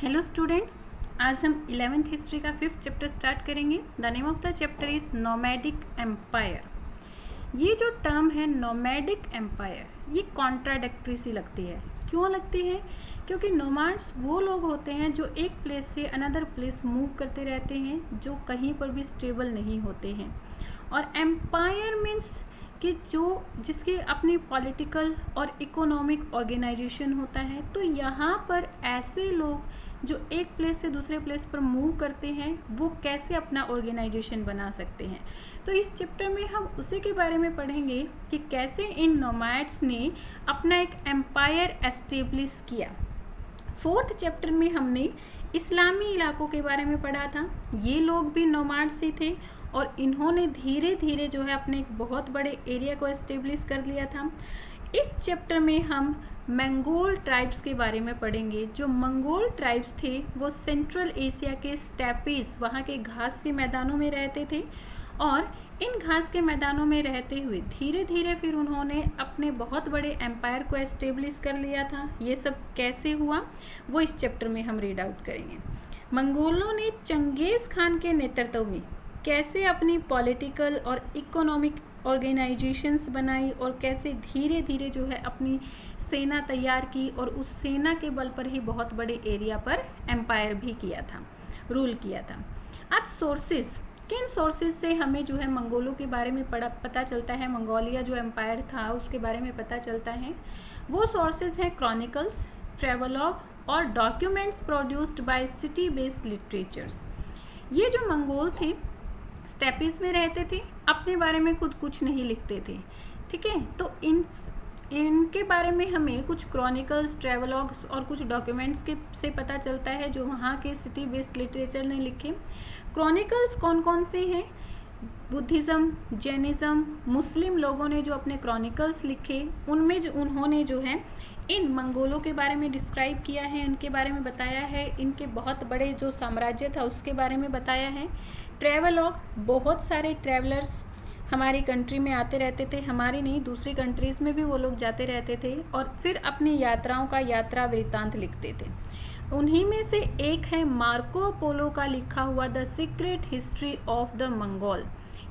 Hello students, आज हम 11th history का 5th चैप्टर स्टार्ट करेंगे। The name of the chapter is nomadic empire. ये जो टर्म है नोमैडिक एम्पायर, ये कॉन्ट्राडिक्टरी सी लगती है। क्यों लगती है? क्योंकि नोमैड्स वो लोग होते हैं जो एक प्लेस से अनदर प्लेस मूव करते रहते हैं, जो कहीं पर भी स्टेबल नहीं होते हैं। और एम्पायर मीन्स कि जिसके अपनी पॉलिटिकल और इकोनॉमिक ऑर्गेनाइजेशन होता है। तो यहाँ पर ऐसे लोग जो एक प्लेस से दूसरे प्लेस पर मूव करते हैं, वो कैसे अपना ऑर्गेनाइजेशन बना सकते हैं। तो इस चैप्टर में हम उसी के बारे में पढ़ेंगे कि कैसे इन नोमैड्स ने अपना एक एम्पायर एस्टेब्लिश किया। 4th चैप्टर में हमने इस्लामी इलाकों के बारे में पढ़ा था। ये लोग भी नोमैड्स ही थे और इन्होंने धीरे धीरे जो है अपने एक बहुत बड़े एरिया को एस्टेब्लिश कर लिया था। इस चैप्टर में हम मंगोल ट्राइब्स के बारे में पढ़ेंगे। जो मंगोल ट्राइब्स थे वो सेंट्रल एशिया के स्टेपीज, वहाँ के घास के मैदानों में रहते थे और इन घास के मैदानों में रहते हुए धीरे धीरे फिर उन्होंने अपने बहुत बड़े एम्पायर को एस्टेब्लिश कर लिया था। ये सब कैसे हुआ वो इस चैप्टर में हम रीड आउट करेंगे। मंगोलों ने चंगेज खान के नेतृत्व में कैसे अपनी पॉलिटिकल और इकोनॉमिक ऑर्गेनाइजेशंस बनाई और कैसे धीरे धीरे जो है अपनी सेना तैयार की और उस सेना के बल पर ही बहुत बड़े एरिया पर एम्पायर भी किया था, रूल किया था। अब सोर्सेज, किन सोर्सेज से हमें जो है मंगोलों के बारे में पता चलता है, मंगोलिया जो एम्पायर था उसके बारे में पता चलता है। वो सोर्सेज हैं क्रॉनिकल्स, ट्रेवलॉग और documents produced by city based literatures. ये जो मंगोल थे स्टेपीज में रहते थे, अपने बारे में खुद कुछ नहीं लिखते थे, ठीक है। तो इनके बारे में हमें कुछ क्रॉनिकल्स, ट्रेवलॉग्स और कुछ डॉक्यूमेंट्स के से पता चलता है जो वहाँ के सिटी बेस्ड लिटरेचर ने लिखे। क्रॉनिकल्स कौन कौन से हैं? बुद्धिज़्म, जैनिज़्म, मुस्लिम लोगों ने जो अपने क्रॉनिकल्स लिखे उनमें जो उन्होंने जो है इन मंगोलों के बारे में डिस्क्राइब किया है, इनके बारे में बताया है, इनके बहुत बड़े जो साम्राज्य था उसके बारे में बताया है। ट्रेवलॉग, बहुत सारे ट्रैवलर्स हमारी कंट्री में आते रहते थे, हमारी नहीं दूसरी कंट्रीज़ में भी वो लोग जाते रहते थे और फिर अपनी यात्राओं का यात्रा वृत्तांत लिखते थे। उन्हीं में से एक है मार्को पोलो का लिखा हुआ the secret history of the Mongol.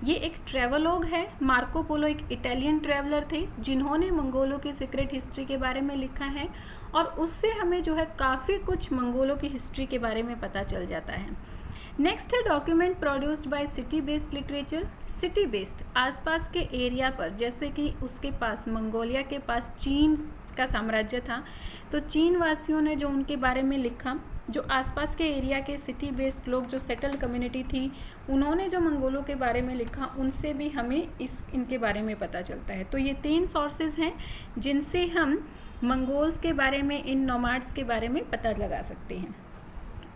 ये एक ट्रेवलॉग है। मार्को पोलो एक इटालियन ट्रैवलर थे जिन्होंने मंगोलों की सीक्रेट हिस्ट्री के बारे में लिखा है और उससे हमें जो है काफ़ी कुछ मंगोलों की हिस्ट्री के बारे में पता चल जाता है। नेक्स्ट है document produced by city based literature. City based, आसपास के एरिया पर, जैसे कि उसके पास मंगोलिया के पास चीन का साम्राज्य था, तो चीन वासियों ने जो उनके बारे में लिखा, जो आसपास के एरिया के सिटी बेस्ड लोग जो सेटल कम्युनिटी थी उन्होंने जो मंगोलों के बारे में लिखा, उनसे भी हमें इनके बारे में पता चलता है। तो ये 3 सोर्सेज हैं जिनसे हम मंगोल्स के बारे में, इन नोमैड्स के बारे में पता लगा सकते हैं।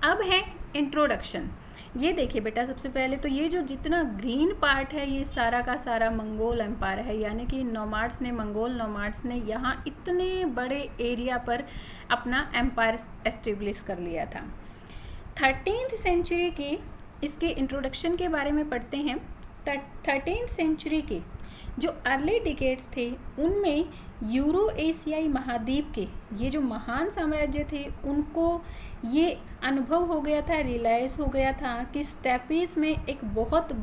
अब है इंट्रोडक्शन। ये देखिए बेटा, सबसे पहले तो ये जो जितना ग्रीन पार्ट है ये सारा का सारा मंगोल एम्पायर है, यानी कि नोमैड्स ने, मंगोल नोमैड्स ने यहाँ इतने बड़े एरिया पर अपना एम्पायर एस्टेब्लिश कर लिया था। 13th सेंचुरी के इसके इंट्रोडक्शन के बारे में पढ़ते हैं। 13th सेंचुरी के जो अर्ली डिकेड्स थे उनमें यूरो एशियाई महाद्वीप के ये जो महान साम्राज्य थे उनको ये अनुभव हो गया था, रियलाइज़ हो गया था कि स्टेपीज में एक बहुत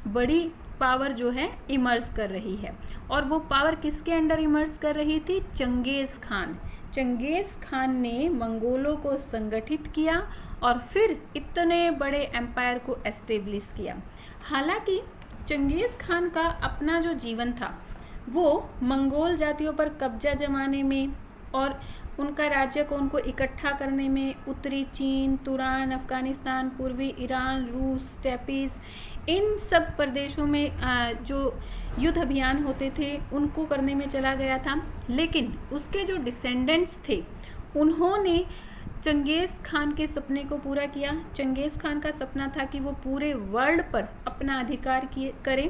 बड़ी पावर जो है इमर्ज कर रही है। और वो पावर किसके अंडर इमर्ज कर रही थी? चंगेज़ खान। चंगेज़ खान ने मंगोलों को संगठित किया और फिर इतने बड़े एम्पायर को एस्टेब्लिश किया। हालांकि चंगेज़ खान का अपना जो जीवन था वो मंगोल जातियों पर कब्जा जमाने में और उनका राज्य को उनको इकट्ठा करने में, उत्तरी चीन, तुरान, अफगानिस्तान, पूर्वी ईरान, रूस, स्टेपीज, इन सब प्रदेशों में जो युद्ध अभियान होते थे उनको करने में चला गया था। लेकिन उसके जो डिसेंडेंट्स थे उन्होंने चंगेज़ खान के सपने को पूरा किया। चंगेज़ खान का सपना था कि वो पूरे वर्ल्ड पर अपना अधिकार करें,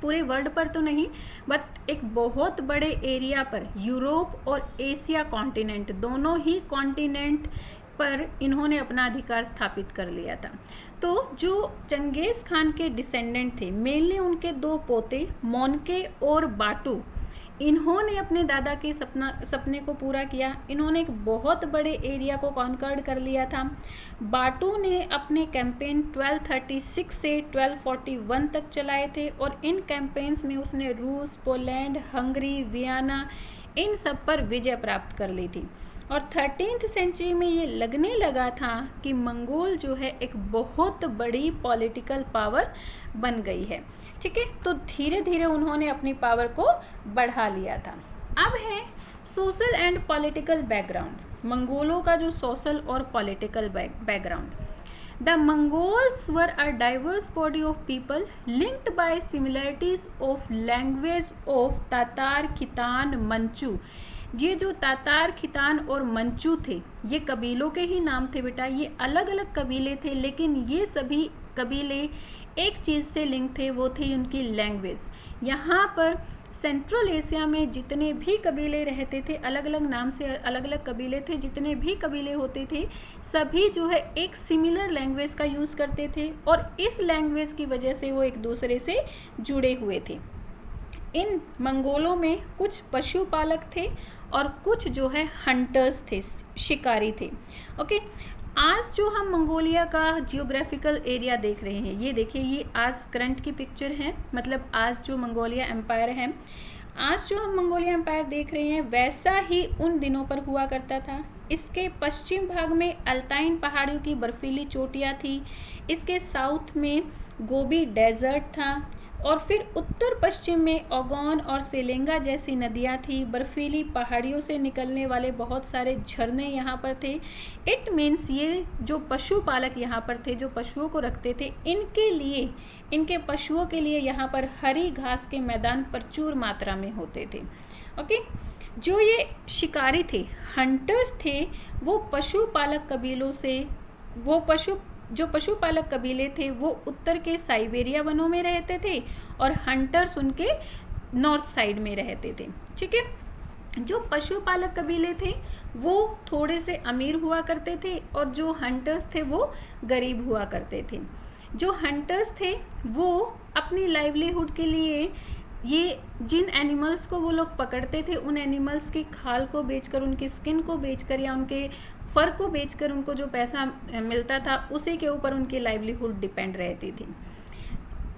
पूरे वर्ल्ड पर तो नहीं बट एक बहुत बड़े एरिया पर, यूरोप और एशिया कॉन्टिनेंट, दोनों ही कॉन्टिनेंट पर इन्होंने अपना अधिकार स्थापित कर लिया था। तो जो चंगेज़ खान के डिसेंडेंट थे, मेनली उनके 2 पोते मोनके और बाटू, इन्होंने अपने दादा के सपने को पूरा किया। इन्होंने एक बहुत बड़े एरिया को कॉन्कर्ड कर लिया था। बाटू ने अपने कैंपेन 1236 से 1241 तक चलाए थे और इन कैंपेन्स में उसने रूस, पोलैंड, हंगरी, वियना इन सब पर विजय प्राप्त कर ली थी। और 13th सेंचुरी में ये लगने लगा था कि मंगोल जो है एक बहुत बड़ी पॉलिटिकल पावर बन गई है। ठीक है, तो धीरे धीरे उन्होंने अपनी पावर को बढ़ा लिया था। अब है सोशल एंड पॉलिटिकल बैकग्राउंड, मंगोलों का जो सोशल और political background. The Mongols were a diverse body of people linked by similarities of language of Tatar, Khitan, Manchu. ये जो तातार, खितान और मंचू थे ये कबीलों के ही नाम थे बेटा, ये अलग अलग कबीले थे, लेकिन ये सभी कबीले एक चीज़ से लिंक थे, वो थी उनकी लैंग्वेज। यहाँ पर सेंट्रल एशिया में जितने भी कबीले रहते थे, अलग अलग नाम से अलग अलग कबीले थे, जितने भी कबीले होते थे सभी जो है एक सिमिलर लैंग्वेज का यूज़ करते थे और इस लैंग्वेज की वजह से वो एक दूसरे से जुड़े हुए थे। इन मंगोलों में कुछ पशुपालक थे और कुछ जो है हंटर्स थे, शिकारी थे। ओके, आज जो हम मंगोलिया का जियोग्राफिकल एरिया देख रहे हैं, ये देखिए, ये आज करंट की पिक्चर है, मतलब आज जो मंगोलिया एम्पायर है, आज जो हम मंगोलिया एम्पायर देख रहे हैं वैसा ही उन दिनों पर हुआ करता था। इसके पश्चिम भाग में अल्ताइन पहाड़ियों की बर्फीली चोटियाँ थी, इसके साउथ में गोबी डेजर्ट था और फिर उत्तर पश्चिम में ओगोन और सेलेंगा जैसी नदियाँ थी, बर्फीली पहाड़ियों से निकलने वाले बहुत सारे झरने यहाँ पर थे। इट मीन्स ये जो पशुपालक यहाँ पर थे, जो पशुओं को रखते थे, इनके लिए, इनके पशुओं के लिए यहाँ पर हरी घास के मैदान प्रचुर मात्रा में होते थे। ओके, जो ये शिकारी थे, हंटर्स थे, वो पशुपालक कबीलों से, जो पशुपालक कबीले थे वो उत्तर के साइबेरिया वनों में रहते थे और हंटर्स उनके नॉर्थ साइड में रहते थे। ठीक है, जो पशुपालक कबीले थे वो थोड़े से अमीर हुआ करते थे और जो हंटर्स थे वो गरीब हुआ करते थे। जो हंटर्स थे वो अपनी लाइवलीहुड के लिए ये जिन एनिमल्स को वो लोग पकड़ते थे उन एनिमल्स की खाल को बेचकर, उनकी स्किन को बेचकर या उनके फर को बेचकर उनको जो पैसा मिलता था उसी के ऊपर उनकी लाइवलीहुड डिपेंड रहती थी।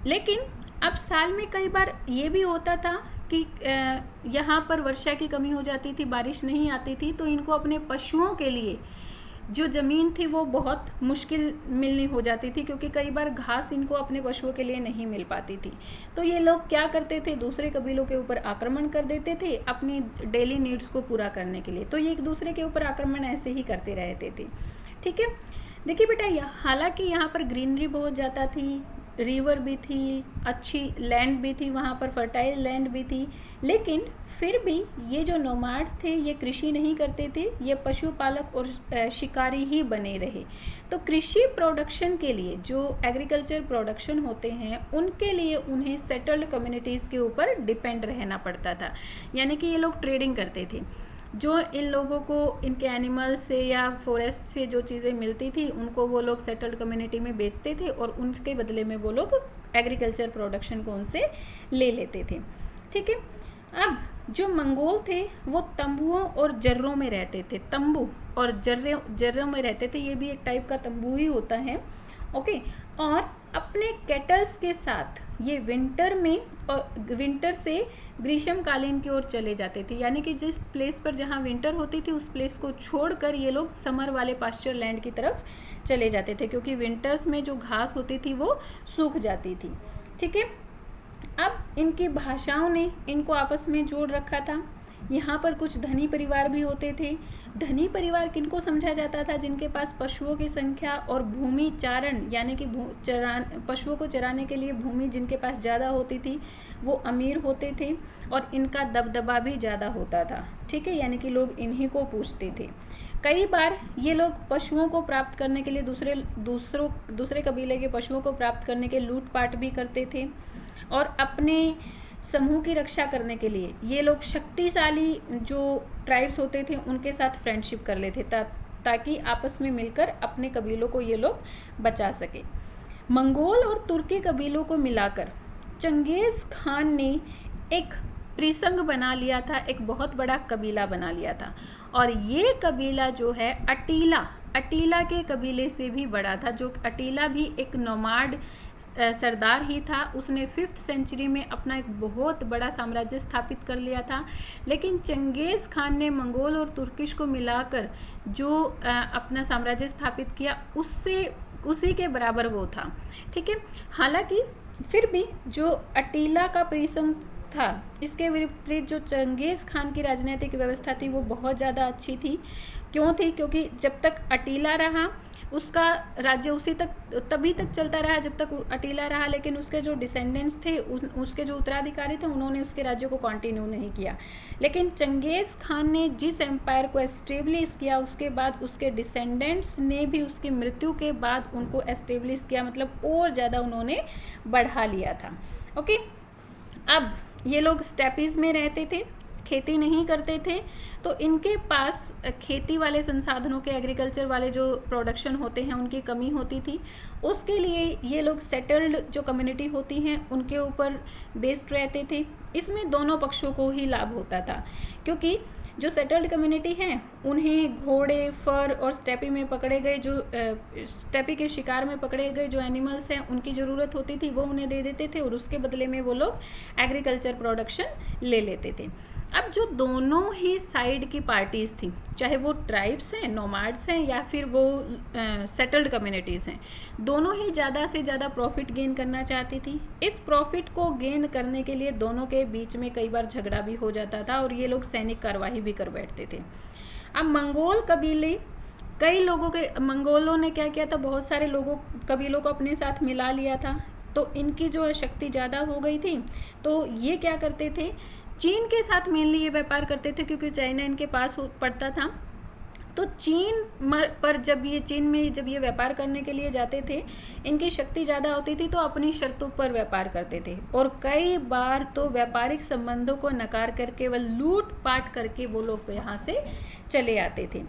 लेकिन अब साल में कई बार ये भी होता था कि यहाँ पर वर्षा की कमी हो जाती थी, बारिश नहीं आती थी, तो इनको अपने पशुओं के लिए जो ज़मीन थी वो बहुत मुश्किल मिलनी हो जाती थी, क्योंकि कई बार घास इनको अपने पशुओं के लिए नहीं मिल पाती थी। तो ये लोग क्या करते थे, दूसरे कबीलों के ऊपर आक्रमण कर देते थे अपनी डेली नीड्स को पूरा करने के लिए। तो ये एक दूसरे के ऊपर आक्रमण ऐसे ही करते रहते थे। ठीक है, देखिए बेटा, हालांकि यहाँ पर ग्रीनरी बहुत ज़्यादा थी, रिवर भी थी, अच्छी लैंड भी थी, वहाँ पर फर्टाइल लैंड भी थी, लेकिन फिर भी ये जो नोमाड्स थे ये कृषि नहीं करते थे, ये पशुपालक और शिकारी ही बने रहे। तो कृषि प्रोडक्शन के लिए, जो एग्रीकल्चर प्रोडक्शन होते हैं, उनके लिए उन्हें सेटल्ड कम्युनिटीज़ के ऊपर डिपेंड रहना पड़ता था। यानी कि ये लोग ट्रेडिंग करते थे, जो इन लोगों को इनके एनिमल से या फॉरेस्ट से जो चीज़ें मिलती थी उनको वो लोग सेटल्ड कम्युनिटी में बेचते थे और उनके बदले में वो लोग एग्रीकल्चर प्रोडक्शन को उनसे ले लेते थे। ठीक है, अब जो मंगोल थे वो तंबुओं और जर्रों में रहते थे, तंबू और जर्रों में रहते थे, ये भी एक टाइप का तंबू ही होता है। ओके, और अपने कैटल्स के साथ ये विंटर में और विंटर से ग्रीष्मकालीन की ओर चले जाते थे। यानी कि जिस प्लेस पर जहाँ विंटर होती थी उस प्लेस को छोड़कर ये लोग समर वाले पास्चर लैंड की तरफ चले जाते थे, क्योंकि विंटर्स में जो घास होती थी वो सूख जाती थी। ठीक है, अब इनकी भाषाओं ने इनको आपस में जोड़ रखा था। यहाँ पर कुछ धनी परिवार भी होते थे। धनी परिवार किनको समझा जाता था, जिनके पास पशुओं की संख्या और भूमि चारण यानी कि पशुओं को चराने के लिए भूमि जिनके पास ज़्यादा होती थी वो अमीर होते थे और इनका दबदबा भी ज़्यादा होता था। ठीक है, यानी कि लोग इन्हीं को पूछते थे। कई बार ये लोग पशुओं को प्राप्त करने के लिए दूसरे कबीले के पशुओं को प्राप्त करने के लूटपाट भी करते थे और अपने समूह की रक्षा करने के लिए ये लोग शक्तिशाली जो ट्राइब्स होते थे उनके साथ फ्रेंडशिप कर लेते ताकि आपस में मिलकर अपने कबीलों को ये लोग बचा सके। मंगोल और तुर्की कबीलों को मिलाकर चंगेज़ खान ने एक त्रिसंग बना लिया था, एक बहुत बड़ा कबीला बना लिया था। और ये कबीला जो है अटीला के कबीले से भी बड़ा था, जो अटीला भी एक नोमाड सरदार ही था। उसने 5th सेंचुरी में अपना एक बहुत बड़ा साम्राज्य स्थापित कर लिया था। लेकिन चंगेज़ खान ने मंगोल और तुर्किश को मिलाकर जो अपना साम्राज्य स्थापित किया, उससे उसी के बराबर वो था। ठीक है, हालांकि फिर भी जो अटीला का प्रीसंग था, इसके विपरीत जो चंगेज़ खान की राजनीतिक व्यवस्था थी वो बहुत ज़्यादा अच्छी थी। क्यों थी? क्योंकि जब तक अटीला रहा उसका राज्य उसी तभी तक चलता रहा जब तक अटीला रहा, लेकिन उसके जो डिसेंडेंट्स थे, उसके जो उत्तराधिकारी थे, उन्होंने उसके राज्य को कंटिन्यू नहीं किया। लेकिन चंगेज़ खान ने जिस एम्पायर को एस्टेब्लिश किया, उसके बाद उसके डिसेंडेंट्स ने भी उसकी मृत्यु के बाद उनको एस्टेब्लिश किया, मतलब और ज़्यादा उन्होंने बढ़ा लिया था। ओके, अब ये लोग स्टेपीज़ में रहते थे, खेती नहीं करते थे, तो इनके पास खेती वाले संसाधनों के, एग्रीकल्चर वाले जो प्रोडक्शन होते हैं उनकी कमी होती थी। उसके लिए ये लोग सेटल्ड जो कम्युनिटी होती हैं उनके ऊपर बेस्ड रहते थे। इसमें दोनों पक्षों को ही लाभ होता था, क्योंकि जो सेटल्ड कम्युनिटी हैं उन्हें घोड़े, फर और स्टेपी में पकड़े गए जो स्टेपी के शिकार में पकड़े गए जो एनिमल्स हैं उनकी ज़रूरत होती थी, वो उन्हें दे देते थे और उसके बदले में वो लोग एग्रीकल्चर प्रोडक्शन ले लेते थे। अब जो दोनों ही साइड की पार्टीज़ थी, चाहे वो ट्राइब्स हैं, नोमाड्स हैं, या फिर वो सेटल्ड कम्युनिटीज़ हैं, दोनों ही ज़्यादा से ज़्यादा प्रॉफिट गेन करना चाहती थी। इस प्रॉफिट को गेन करने के लिए दोनों के बीच में कई बार झगड़ा भी हो जाता था और ये लोग सैनिक कार्यवाही भी कर बैठते थे। अब मंगोल कबीले, मंगोलों ने क्या किया था, बहुत सारे कबीलों को अपने साथ मिला लिया था, तो इनकी जो शक्ति ज़्यादा हो गई थी। तो ये क्या करते थे, चीन के साथ मेनली ये व्यापार करते थे, क्योंकि चाइना इनके पास पड़ता था। तो चीन पर जब ये व्यापार करने के लिए जाते थे, इनकी शक्ति ज़्यादा होती थी, तो अपनी शर्तों पर व्यापार करते थे और कई बार तो व्यापारिक संबंधों को नकार कर केवल लूट पाट करके वो लोग यहाँ से चले आते थे।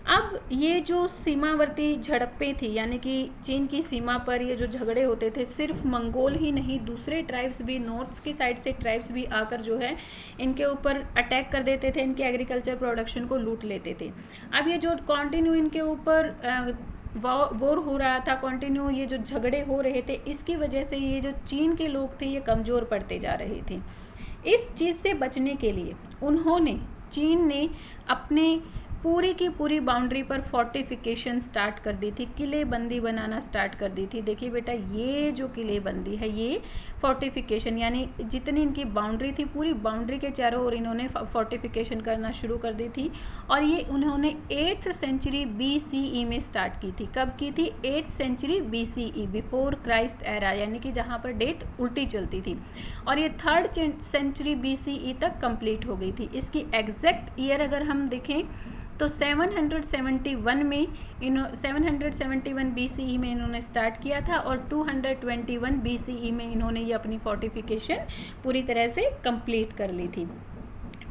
अब ये जो सीमावर्ती झड़पें थी, यानी कि चीन की सीमा पर ये जो झगड़े होते थे, सिर्फ मंगोल ही नहीं, दूसरे ट्राइब्स भी, नॉर्थ की साइड से ट्राइब्स भी आकर जो है इनके ऊपर अटैक कर देते थे, इनके एग्रीकल्चर प्रोडक्शन को लूट लेते थे। अब ये जो कंटिन्यू इनके ऊपर वॉर हो रहा था, कंटिन्यू ये जो झगड़े हो रहे थे, इसकी वजह से ये जो चीन के लोग थे ये कमज़ोर पड़ते जा रहे थे। इस चीज़ से बचने के लिए चीन ने अपने पूरी की पूरी बाउंड्री पर फोर्टिफिकेशन स्टार्ट कर दी थी, किलेबंदी बनाना स्टार्ट कर दी थी। देखिए बेटा, ये जो किलेबंदी है, ये फोर्टिफिकेशन, यानी जितनी इनकी बाउंड्री थी, पूरी बाउंड्री के चारों ओर इन्होंने फोर्टिफिकेशन करना शुरू कर दी थी। और ये उन्होंने 8th सेंचुरी BCE में स्टार्ट की थी। कब की थी? 8th century BCE, before Christ era, यानी कि जहाँ पर डेट उल्टी चलती थी। और ये 3rd सेंचुरी BCE तक कंप्लीट हो गई थी। इसकी एग्जैक्ट ईयर अगर हम देखें तो 771 BCE में इन्होंने स्टार्ट किया था और 221 BCE में इन्होंने ये अपनी फोर्टिफिकेशन पूरी तरह से कंप्लीट कर ली थी।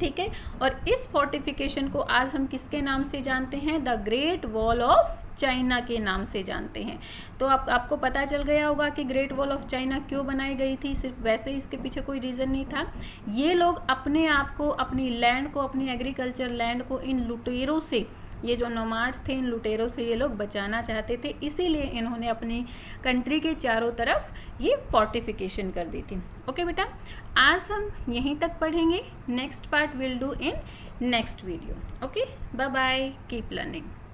ठीक है, और इस फोर्टिफिकेशन को आज हम किसके नाम से जानते हैं? The great wall of China के नाम से जानते हैं। तो आपको पता चल गया होगा कि ग्रेट वॉल ऑफ चाइना क्यों बनाई गई थी। सिर्फ वैसे ही इसके पीछे कोई रीज़न नहीं था। ये लोग अपने आप को, अपनी लैंड को, अपनी एग्रीकल्चर लैंड को इन लुटेरों से, ये जो नोमाड्स थे, इन लुटेरों से ये लोग बचाना चाहते थे, इसीलिए इन्होंने अपनी कंट्री के चारों तरफ ये फोर्टिफिकेशन कर दी थी। ओके बेटा, आज हम यहीं तक पढ़ेंगे। Next part will do in next video. Okay, bye bye, keep learning.